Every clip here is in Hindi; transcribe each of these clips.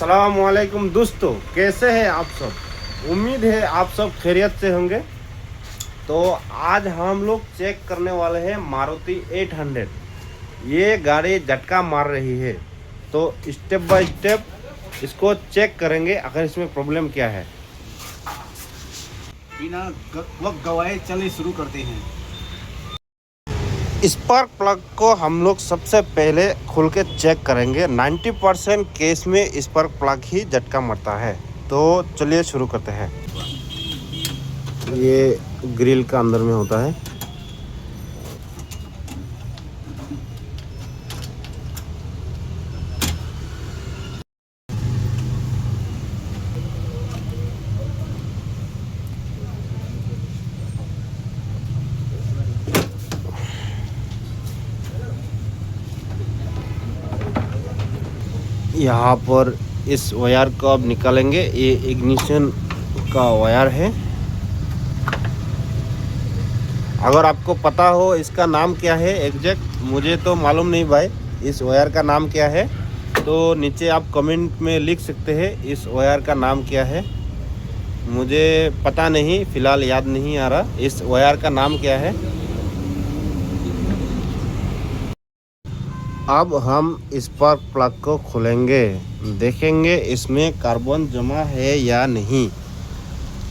अस्सलामुअलैकुम दोस्तों, कैसे हैं आप सब। उम्मीद है आप सब खैरियत से होंगे। तो आज हम लोग चेक करने वाले हैं मारुति 800। ये गाड़ी झटका मार रही है, तो स्टेप बाय स्टेप इसको चेक करेंगे आखिर इसमें प्रॉब्लम क्या है। बिना वक्त गवाए चले शुरू करते हैं। स्पार्क प्लग को हम लोग सबसे पहले खोल के चेक करेंगे। 90% केस में स्पार्क प्लग ही झटका मारता है। तो चलिए शुरू करते हैं। ये ग्रिल का अंदर में होता है। यहाँ पर इस वायर को अब निकालेंगे। ये इग्निशन का वायर है। अगर आपको पता हो इसका नाम क्या है एग्जैक्ट, मुझे तो मालूम नहीं भाई इस वायर का नाम क्या है, तो नीचे आप कमेंट में लिख सकते हैं इस वायर का नाम क्या है। मुझे पता नहीं, फ़िलहाल याद नहीं आ रहा इस वायर का नाम क्या है। अब हम स्पार्क प्लग को खोलेंगे, देखेंगे इसमें कार्बन जमा है या नहीं।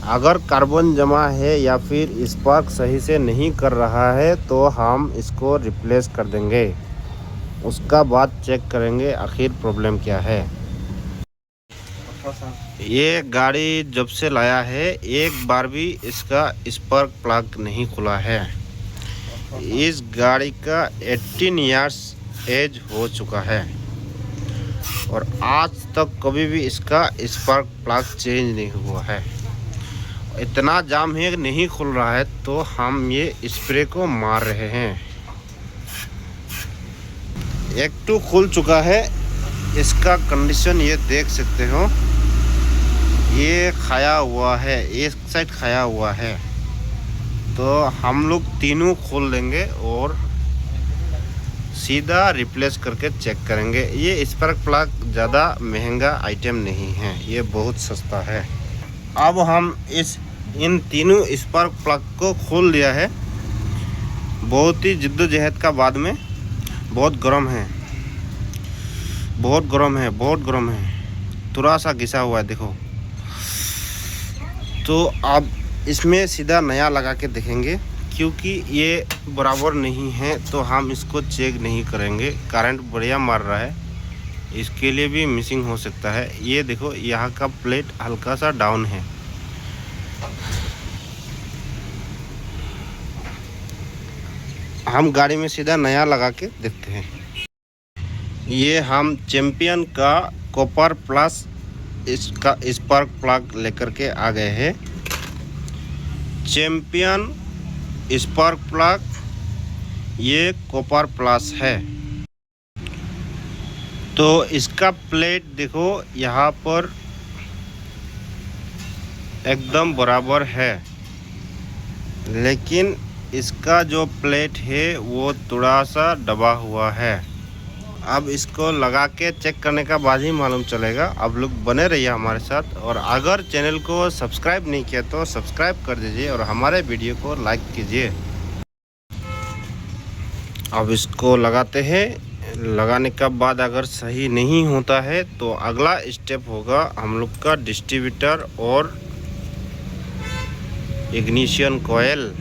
अगर कार्बन जमा है या फिर स्पार्क सही से नहीं कर रहा है तो हम इसको रिप्लेस कर देंगे। उसका बाद चेक करेंगे आखिर प्रॉब्लम क्या है। ये गाड़ी जब से लाया है एक बार भी इसका स्पार्क प्लग नहीं खुला है। इस गाड़ी का 18 इयर्स एज हो चुका है और आज तक कभी भी इसका स्पार्क प्लग चेंज नहीं हुआ है। इतना जाम है नहीं खुल रहा है तो हम ये स्प्रे को मार रहे हैं। एक तो खुल चुका है, इसका कंडीशन ये देख सकते हो। ये खाया हुआ है, एक साइड खाया हुआ है। तो हम लोग तीनों खोल देंगे और सीधा रिप्लेस करके चेक करेंगे। ये स्पार्क प्लग ज़्यादा महंगा आइटम नहीं है, ये बहुत सस्ता है। अब हम इन तीनों स्पार्क प्लग को खोल दिया है। बहुत ही जिद्दोजहद का बाद में। बहुत गर्म है, बहुत गर्म है, बहुत गर्म है। थोड़ा सा घिसा हुआ है देखो। तो अब इसमें सीधा नया लगा के देखेंगे, क्योंकि ये बराबर नहीं है तो हम इसको चेक नहीं करेंगे। करंट बढ़िया मार रहा है, इसके लिए भी मिसिंग हो सकता है। ये देखो यहाँ का प्लेट हल्का सा डाउन है। हम गाड़ी में सीधा नया लगा के देखते हैं। ये हम चैंपियन का कॉपर प्लस इसका स्पार्क प्लग लेकर के आ गए हैं। चैंपियन स्पार्क प्लग ये कॉपर प्लस है। तो इसका प्लेट देखो यहाँ पर एकदम बराबर है, लेकिन इसका जो प्लेट है वो थोड़ा सा दबा हुआ है। अब इसको लगा के चेक करने का बाद ही मालूम चलेगा। आप लोग बने रहिए हमारे साथ, और अगर चैनल को सब्सक्राइब नहीं किया तो सब्सक्राइब कर दीजिए और हमारे वीडियो को लाइक कीजिए। अब इसको लगाते हैं। लगाने का बाद अगर सही नहीं होता है तो अगला स्टेप होगा हम लोग का डिस्ट्रीब्यूटर और इग्निशन कॉइल।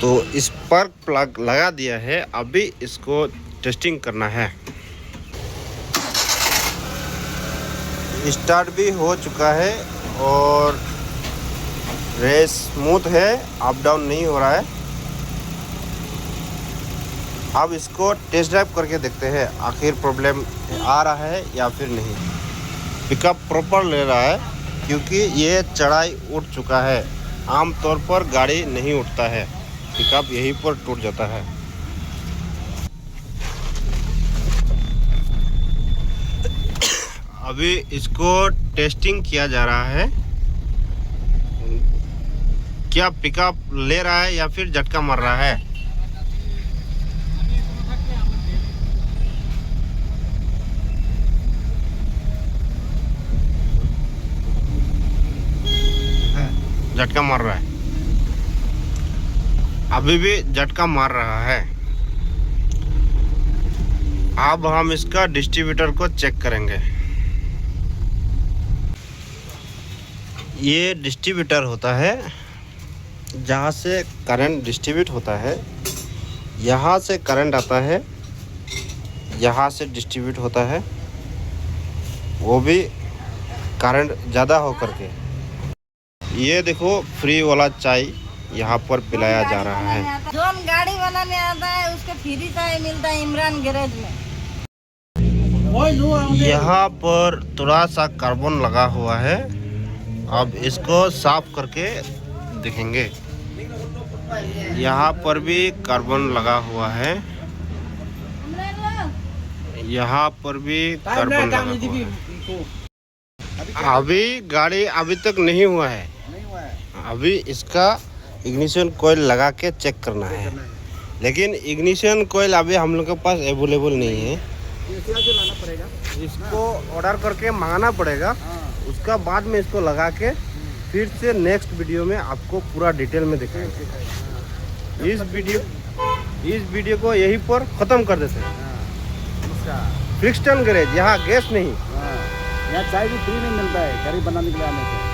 तो स्पार्क प्लग लगा दिया है, अभी इसको टेस्टिंग करना है। स्टार्ट भी हो चुका है और रेस स्मूथ है, अप डाउन नहीं हो रहा है। अब इसको टेस्ट ड्राइव करके देखते हैं आखिर प्रॉब्लम आ रहा है या फिर नहीं। पिकअप प्रॉपर ले रहा है क्योंकि ये चढ़ाई उठ चुका है। आमतौर पर गाड़ी नहीं उठता है, पिकअप यहीं पर टूट जाता है। अभी इसको टेस्टिंग किया जा रहा है, क्या पिकअप ले रहा है या फिर झटका मार रहा है। झटका मार रहा है, अभी भी झटका मार रहा है। अब हम इसका डिस्ट्रीब्यूटर को चेक करेंगे। ये डिस्ट्रीब्यूटर होता है जहाँ से करंट डिस्ट्रीब्यूट होता है, यहाँ से करंट आता है, यहाँ से डिस्ट्रीब्यूट होता है, वो भी करंट ज़्यादा हो करके। ये देखो फ्री वाला चाय यहाँ पर पिलाया जा रहा है। जो गाड़ी बनाने आता है उसको फ्री चाय मिलता है इमरान गैरेज में। यहाँ पर थोड़ा सा कार्बन लगा हुआ है, अब इसको साफ करके देखेंगे। यहाँ पर भी कार्बन लगा हुआ है, यहाँ पर भी कार्बन लगा हुआ है। अभी गाड़ी अभी तक नहीं हुआ है, अभी इसका इग्निशन कोयल लगा के चेक करना है। लेकिन इग्निशन कोयल अभी हम लोग के पास अवेलेबल नहीं है, इसको ऑर्डर करके मंगाना पड़ेगा। उसका बाद में इसको लगा के फिर से नेक्स्ट वीडियो में आपको पूरा डिटेल में दिखाएंगे। इस वीडियो को यहीं पर ख़त्म कर देते हैं। ब्रिक्सटन गैरेज, यहाँ गैस नहीं, यहाँ चाय भी फ्री नहीं मिलता है गाड़ी बनाने के लिए आने से।